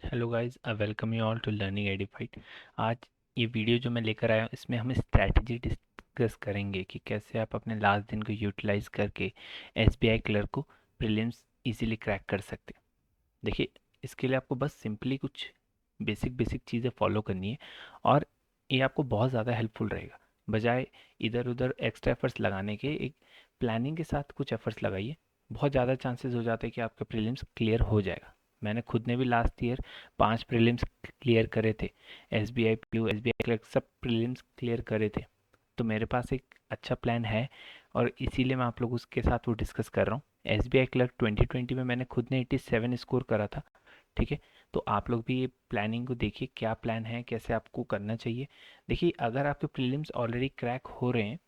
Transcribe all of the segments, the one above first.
Hello guys, welcome you all to learning edified. आज ये video जो मैं लेकर आया हूँ इसमें हम स्ट्रैटेजी डिस्कस करेंगे कि कैसे आप अपने लास्ट दिन को यूटिलाइज करके एसबीआई क्लर्क को प्रीलिम्स इजीली क्रैक कर सकते हैं। देखिए, इसके लिए आपको बस सिंपली कुछ बेसिक बेसिक चीज़ें फॉलो करनी है और ये आपको बहुत ज़्यादा हेल्पफुल रहेगा। बजाय इधर उधर एक्स्ट्रा एफर्ट्स लगाने के, एक प्लानिंग के साथ कुछ एफर्ट्स लगाइए। बहुत ज़्यादा चांसेस हो जाते हैं कि आपका प्रीलिम्स क्लियर हो जाएगा। मैंने खुद ने भी लास्ट ईयर 5 प्रीलिम्स क्लियर करे थे। एसबीआई पीयू, एसबीआई क्लर्क सब प्रीलिम्स क्लियर करे थे। तो मेरे पास एक अच्छा प्लान है और इसीलिए मैं आप लोगों के साथ वो डिस्कस कर रहा हूँ। एसबीआई क्लर्क 2020 में मैंने खुद ने 87 स्कोर करा था। ठीक है, तो आप लोग भी ये प्लानिंग को देखिए, क्या प्लान है, कैसे आपको करना चाहिए। देखिए, अगर आपके प्रीलिम्स ऑलरेडी क्रैक हो रहे हैं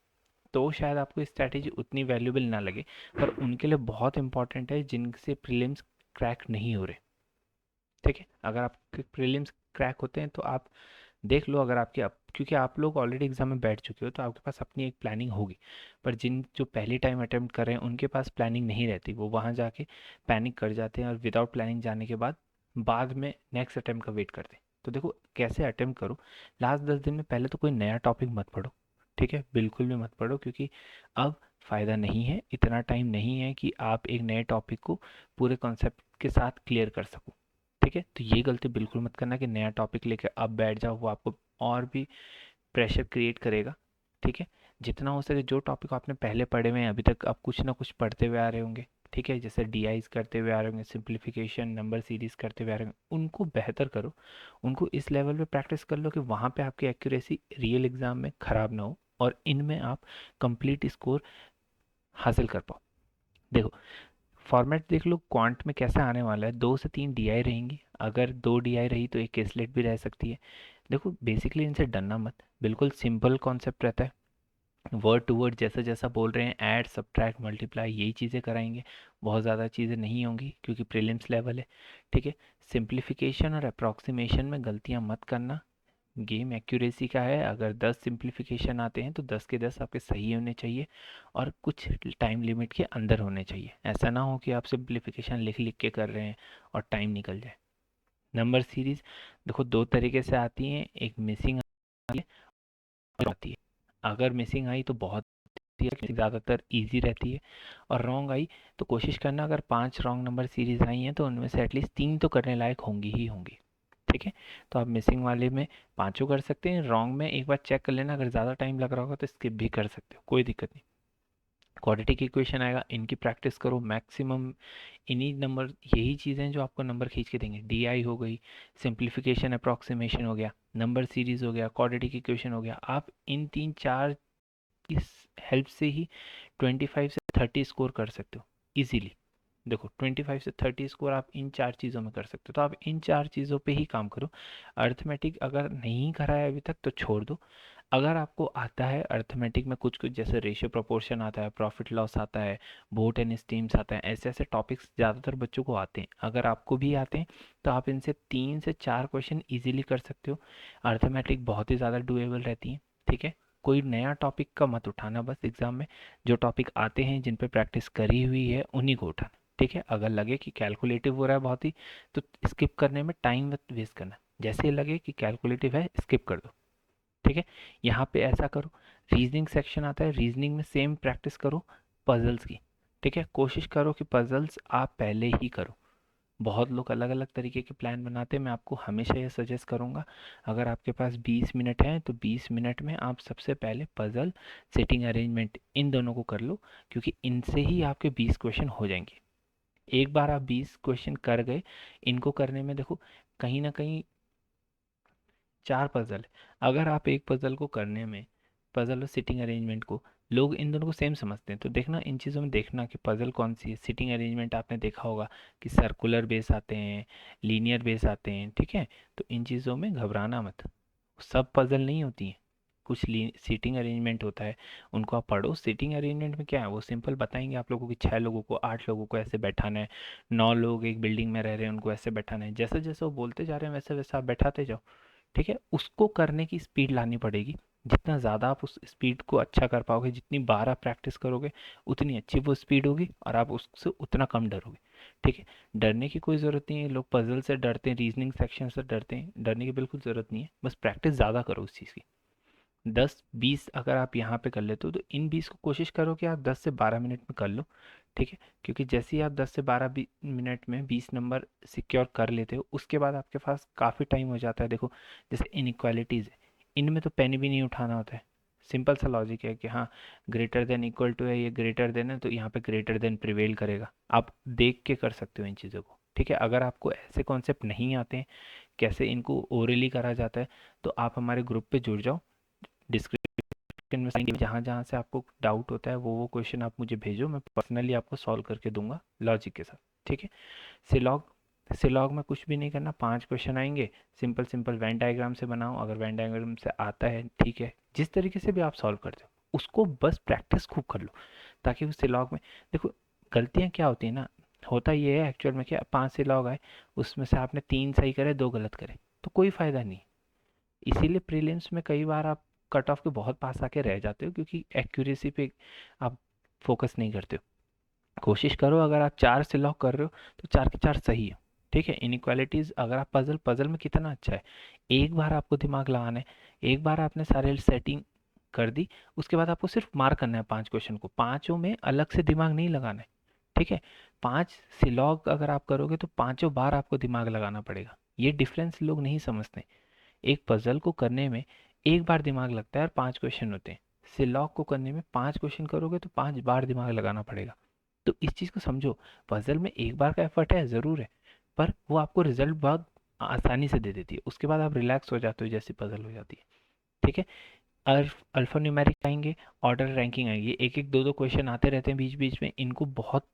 तो शायद आपको स्ट्रैटेजी उतनी वैल्यूबल ना लगे, पर उनके लिए बहुत इंपॉर्टेंट है जिनसे प्रीलिम्स क्रैक नहीं हो रहे। ठीक है, अगर आपके प्रीलिम्स क्रैक होते हैं तो आप देख लो, अगर आपके क्योंकि आप लोग ऑलरेडी एग्जाम में बैठ चुके हो तो आपके पास अपनी एक प्लानिंग होगी। पर जिन जो पहली टाइम अटेम्प्ट कर रहे हैं उनके पास प्लानिंग नहीं रहती, वो वहाँ जाके पैनिक कर जाते हैं और विदाउट प्लानिंग जाने के बाद में नेक्स्ट अटेम्प्ट का वेट करते हैं। तो देखो, कैसे अटेम्प्ट करो, लास्ट 10 दिन में पहले तो कोई नया टॉपिक मत पढ़ो। ठीक है, बिल्कुल भी मत पढ़ो, क्योंकि अब फ़ायदा नहीं है, इतना टाइम नहीं है कि आप एक नए टॉपिक को पूरे कॉन्सेप्ट के साथ क्लियर कर सको। ठीक है, तो ये गलती बिल्कुल मत करना कि नया टॉपिक लेके अब बैठ जाओ, वो आपको और भी प्रेशर क्रिएट करेगा। ठीक है, जितना हो सके जो टॉपिक आपने पहले पढ़े हुए हैं अभी तक, आप कुछ ना कुछ पढ़ते हुए आ रहे होंगे। ठीक है, जैसे डीआईज करते हुए आ रहे होंगे, सिंप्लीफिकेशन, नंबर सीरीज करते हुए आ रहे होंगे, उनको बेहतर करो। उनको इस लेवल पे प्रैक्टिस कर लो कि वहाँ पे आपकी एक्यूरेसी रियल एग्जाम में ख़राब ना हो और इनमें आप कंप्लीट स्कोर हासिल कर पाओ। देखो, फॉर्मेट देख लो क्वांट में कैसा आने वाला है। 2 से 3 डीआई रहेंगी, अगर 2 डीआई रही तो एक केसलेट भी रह सकती है। देखो, बेसिकली इनसे डरना मत, बिल्कुल सिंपल कॉन्सेप्ट रहता है। वर्ड टू वर्ड जैसा जैसा बोल रहे हैं, ऐड सब्ट्रैक्ट मल्टीप्लाई यही चीज़ें कराएंगे। बहुत ज़्यादा चीज़ें नहीं होंगी क्योंकि प्रीलिम्स लेवल है। ठीक है, सिंप्लीफिकेशन और अप्रॉक्सीमेशन में गलतियाँ मत करना। गेम एक्यूरेसी का है, अगर 10 सिंप्लीफिकेशन आते हैं तो 10 के 10 आपके सही होने चाहिए और कुछ टाइम लिमिट के अंदर होने चाहिए। ऐसा ना हो कि आप सिंप्लीफिकेशन लिख लिख के कर रहे हैं और टाइम निकल जाए। नंबर सीरीज देखो, 2 तरीके से आती हैं, एक मिसिंग आती है और आती है। अगर मिसिंग आई तो बहुत ज़्यादातर इजी रहती है, और रॉन्ग आई तो कोशिश करना, अगर 5 रॉन्ग नंबर सीरीज आई हैं तो उनमें से एटलीस्ट 3 तो करने लायक होंगी ही होंगी। ठीक है, तो आप मिसिंग वाले में पांचों कर सकते हैं, रॉन्ग में एक बार चेक कर लेना, अगर ज़्यादा टाइम लग रहा होगा तो स्किप भी कर सकते हो, कोई दिक्कत नहीं। क्वाड्रेटिक इक्वेशन आएगा, इनकी प्रैक्टिस करो मैक्सिमम। इन्हीं नंबर, यही चीज़ें हैं जो आपको नंबर खींच के देंगे। डीआई हो गई, सिंप्लीफिकेशन अप्रॉक्सीमेशन हो गया, नंबर सीरीज हो गया, क्वाड्रेटिक इक्वेशन हो गया। आप इन 3 4 इस हेल्प से ही 25 से 30 स्कोर कर सकते हो इजीली। देखो, 25 से 30 स्कोर आप इन 4 चीज़ों में कर सकते हो, तो आप इन 4 चीज़ों पे ही काम करो। अर्थमेटिक अगर नहीं करा है अभी तक तो छोड़ दो। अगर आपको आता है अर्थमेटिक में कुछ कुछ, जैसे रेशियो प्रोपोर्शन आता है, प्रॉफिट लॉस आता है, बोट एंड स्टीम्स आता है, ऐसे ऐसे टॉपिक्स ज़्यादातर बच्चों को आते हैं। अगर आपको भी आते हैं तो आप इनसे 3 से 4 क्वेश्चन ईजिली कर सकते हो। अर्थमेटिक बहुत ही ज़्यादा डुएबल रहती है। ठीक है, कोई नया टॉपिक का मत उठाना बस एग्ज़ाम में। जो टॉपिक आते हैं, जिन पे प्रैक्टिस करी हुई है, उन्हीं को उठाना। ठीक है, अगर लगे कि कैलकुलेटिव हो रहा है बहुत ही, तो स्किप करने में टाइम मत वेस्ट करना। जैसे ही लगे कि कैलकुलेटिव है, स्किप कर दो। ठीक है, यहाँ पे ऐसा करो। रीजनिंग सेक्शन आता है, रीजनिंग में सेम प्रैक्टिस करो पजल्स की। ठीक है, कोशिश करो कि पजल्स आप पहले ही करो। बहुत लोग अलग अलग तरीके के प्लान बनाते हैं, मैं आपको हमेशा ये सजेस्ट करूँगा, अगर आपके पास 20 मिनट हैं तो 20 मिनट में आप सबसे पहले पजल, सेटिंग अरेंजमेंट, इन दोनों को कर लो, क्योंकि इनसे ही आपके 20 क्वेश्चन हो जाएंगे। एक बार आप 20 क्वेश्चन कर गए, इनको करने में देखो, कहीं ना कहीं 4 पजल है। अगर आप एक पजल को करने में, पजल और सिटिंग अरेंजमेंट को, लोग इन दोनों को सेम समझते हैं, तो देखना इन चीज़ों में, देखना कि पजल कौन सी है। सिटिंग अरेंजमेंट आपने देखा होगा कि सर्कुलर बेस आते हैं, लीनियर बेस आते हैं। ठीक है, तो इन चीज़ों में घबराना मत, सब पजल नहीं होती हैं, कुछ सीटिंग अरेंजमेंट होता है, उनको आप पढ़ो। सीटिंग अरेंजमेंट में क्या है, वो सिंपल बताएंगे आप लोगों की, 6 लोगों को, 8 लोगों को ऐसे बैठाना है, 9 लोग एक बिल्डिंग में रह रहे हैं उनको ऐसे बैठाना है। जैसे जैसे वो बोलते जा रहे हैं वैसे वैसे आप बैठाते जाओ। ठीक है, उसको करने की स्पीड लानी पड़ेगी। जितना ज़्यादा आप उस स्पीड को अच्छा कर पाओगे, जितनी बार आप प्रैक्टिस करोगे, उतनी अच्छी वो स्पीड होगी और आप उससे उतना कम डरोगे। ठीक है, डरने की कोई ज़रूरत नहीं है। लोग पजल से डरते हैं, रीजनिंग सेक्शन से डरते हैं, डरने की बिल्कुल ज़रूरत नहीं है। बस प्रैक्टिस ज़्यादा करो उस चीज़ की। 10-20 अगर आप यहाँ पे कर लेते हो तो इन 20 को कोशिश करो कि आप 10 से 12 मिनट में कर लो। ठीक है, क्योंकि जैसे ही आप 10 से 12 मिनट में 20 नंबर सिक्योर कर लेते हो, उसके बाद आपके पास काफ़ी टाइम हो जाता है। देखो, जैसे इनइक्वालिटीज़ है, इनमें तो पेन भी नहीं उठाना होता है। सिंपल सा लॉजिक है कि हाँ, ग्रेटर देन इक्वल टू है, ये ग्रेटर देन है तो यहाँ पे ग्रेटर देन प्रिवेल करेगा। आप देख के कर सकते हो इन चीज़ों को। ठीक है, अगर आपको ऐसे कॉन्सेप्ट नहीं आते हैं, कैसे इनको ओरली करा जाता है, तो आप हमारे ग्रुप पे जुड़ जाओ। डिस्क्रिप्शन में जहाँ जहाँ से आपको डाउट होता है वो क्वेश्चन आप मुझे भेजो, मैं पर्सनली आपको सॉल्व करके दूंगा लॉजिक के साथ। ठीक है, सिलॉग सिलॉग में कुछ भी नहीं करना, 5 क्वेश्चन आएंगे, सिंपल सिंपल वेन डायग्राम से बनाओ। अगर वेन डायग्राम से आता है ठीक है, जिस तरीके से भी आप सॉल्व करते हो उसको बस प्रैक्टिस खूब कर लो, ताकि उस सिलॉग में देखो गलतियाँ क्या होती है ना। होता ये है एक्चुअल में, क्या 5 सिलॉग आए, उसमें से आपने 3 सही करे, 2 गलत करे, तो कोई फ़ायदा नहीं। इसीलिए प्रीलिम्स में कई बार आप कट ऑफ के बहुत पास आके रह जाते हो, क्योंकि एक्यूरेसी पे आप फोकस नहीं करते हो। कोशिश करो, अगर आप 4 से लॉक कर रहे हो तो 4 के 4 सही है। ठीक है, इनइक्वालिटीज अगर आप पजल पजल में कितना अच्छा है, एक बार आपको दिमाग लगाना है, एक बार आपने सारे सेटिंग कर दी, उसके बाद आपको सिर्फ मार्क करना है 5 क्वेश्चन को, पांचों में अलग से दिमाग नहीं लगाना है। ठीक है, 5 सिलॉग अगर आप करोगे तो पांचों बार आपको दिमाग लगाना पड़ेगा। ये डिफरेंस लोग नहीं समझते। एक पजल को करने में एक बार दिमाग लगता है और 5 क्वेश्चन होते हैं। सिलॉग को करने में 5 क्वेश्चन करोगे तो 5 बार दिमाग लगाना पड़ेगा। तो इस चीज़ को समझो, पजल में एक बार का एफर्ट है ज़रूर है, पर वो आपको रिजल्ट बहुत आसानी से दे देती है। उसके बाद आप रिलैक्स हो जाते हो जैसी पजल हो जाती है। ठीक है, अल्फा न्यूमेरिक आएंगे, ऑर्डर रैंकिंग आएंगी, एक एक दो दो क्वेश्चन आते रहते हैं बीच बीच में, इनको बहुत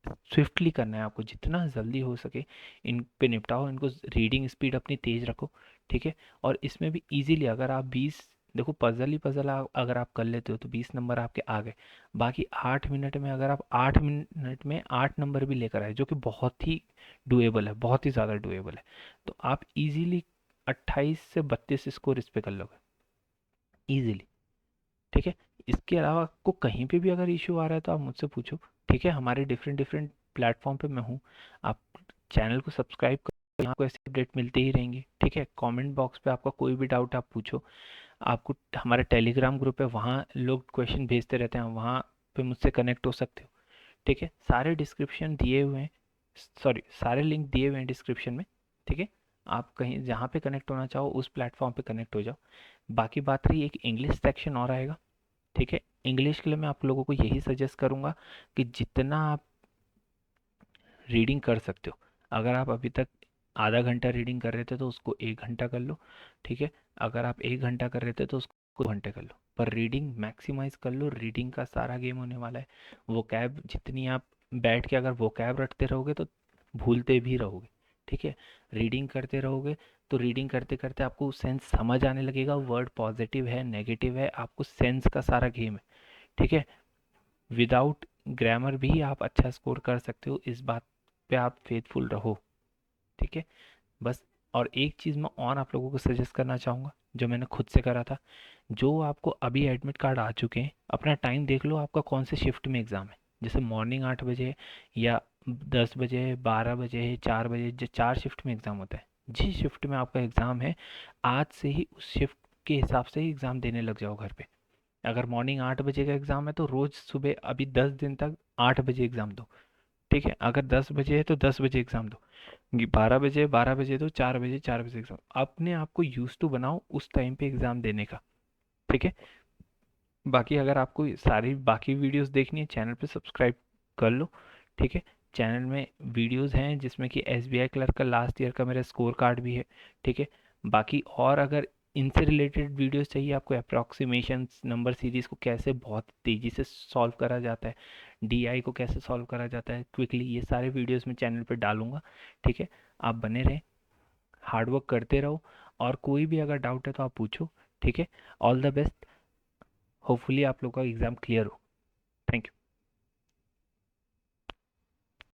स्विफ्टली करना है आपको, जितना जल्दी हो सके इन पे निपटाओ इनको। रीडिंग स्पीड अपनी तेज रखो। ठीक है, और इसमें भी इजीली अगर आप 20, देखो पजल ही पजल अगर आप कर लेते हो तो 20 नंबर आपके आ गए। बाकी 8 मिनट में अगर आप 8 मिनट में 8 नंबर भी लेकर आए, जो कि बहुत ही डुएबल है, बहुत ही ज़्यादा डुएबल है, तो आप इजीली 28 से 32 स्कोर इस पे कर लोगे इजीली। ठीक है, इसके अलावा आपको कहीं पे भी अगर इशू आ रहा है तो आप मुझसे पूछो। ठीक है, हमारे डिफरेंट डिफरेंट प्लेटफॉर्म पे मैं हूँ। आप चैनल को सब्सक्राइब करो, आपको ऐसे अपडेट मिलते ही रहेंगे। ठीक है, कमेंट बॉक्स पे आपका कोई भी डाउट आप पूछो। आपको हमारा टेलीग्राम ग्रुप है, वहाँ लोग क्वेश्चन भेजते रहते हैं, वहाँ पे मुझसे कनेक्ट हो सकते हो। ठीक है, सारे डिस्क्रिप्शन दिए हुए हैं, सॉरी सारे लिंक दिए हुए हैं डिस्क्रिप्शन में। ठीक है, आप कहीं जहाँ पे कनेक्ट होना चाहो उस प्लेटफॉर्म पे कनेक्ट हो जाओ। बाकी बात रही, एक इंग्लिश सेक्शन और आएगा। ठीक है, इंग्लिश के लिए मैं आप लोगों को यही सजेस्ट करूंगा कि जितना आप रीडिंग कर सकते हो, अगर आप अभी तक आधा घंटा रीडिंग कर रहे थे तो उसको 1 घंटा कर लो। ठीक है, अगर आप 1 घंटा कर रहे थे तो उसको 2 घंटे कर लो, पर रीडिंग मैक्सिमाइज कर लो। रीडिंग का सारा गेम होने वाला है। वो कैब जितनी आप बैठ के अगर वो कैब रटते रहोगे तो भूलते भी रहोगे। ठीक है, रीडिंग करते रहोगे तो रीडिंग करते करते आपको सेंस समझ आने लगेगा, वर्ड पॉजिटिव है नेगेटिव है, आपको सेंस का सारा गेम है। ठीक है, विदाउट ग्रामर भी आप अच्छा स्कोर कर सकते हो, इस बात पे आप फेथफुल रहो। ठीक है, बस। और एक चीज़ मैं और आप लोगों को सजेस्ट करना चाहूँगा, जो मैंने खुद से करा था। जो आपको अभी एडमिट कार्ड आ चुके हैं, अपना टाइम देख लो आपका कौन से शिफ्ट में एग्ज़ाम है। जैसे मॉर्निंग 8 बजे है, या 10 बजे है, 12 बजे है, 4 बजे, जो 4 शिफ्ट में एग्ज़ाम होता है, जिस शिफ्ट में आपका एग्ज़ाम है, आज से ही उस शिफ्ट के हिसाब से ही एग्ज़ाम देने लग जाओ घर पे। अगर मॉर्निंग 8 बजे का एग्ज़ाम है तो रोज़ सुबह अभी 10 दिन तक 8 बजे एग्ज़ाम दो। ठीक है, अगर 10 बजे है तो 10 बजे एग्ज़ाम दो, 12 बजे 12 बजे दो, 4 बजे 4 बजे एग्ज़ाम। अपने आप को यूज टू बनाओ उस टाइम पे एग्ज़ाम देने का। ठीक है, बाकी अगर आपको सारी बाकी वीडियोस देखनी है, चैनल पे सब्सक्राइब कर लो। ठीक है, चैनल में वीडियोस हैं जिसमें कि एसबीआई क्लर्क का लास्ट ईयर का मेरा स्कोर कार्ड भी है। ठीक है, बाकी और अगर इनसे रिलेटेड वीडियोस चाहिए आपको, अप्रॉक्सीमेशंस नंबर सीरीज़ को कैसे बहुत तेज़ी से सॉल्व करा जाता है, डीआई को कैसे सॉल्व करा जाता है क्विकली, ये सारे वीडियोस मैं चैनल पर डालूंगा। ठीक है, आप बने रहें, हार्डवर्क करते रहो, और कोई भी अगर डाउट है तो आप पूछो। ठीक है, ऑल द बेस्ट, होपफुली आप लोग का एग्ज़ाम क्लियर हो।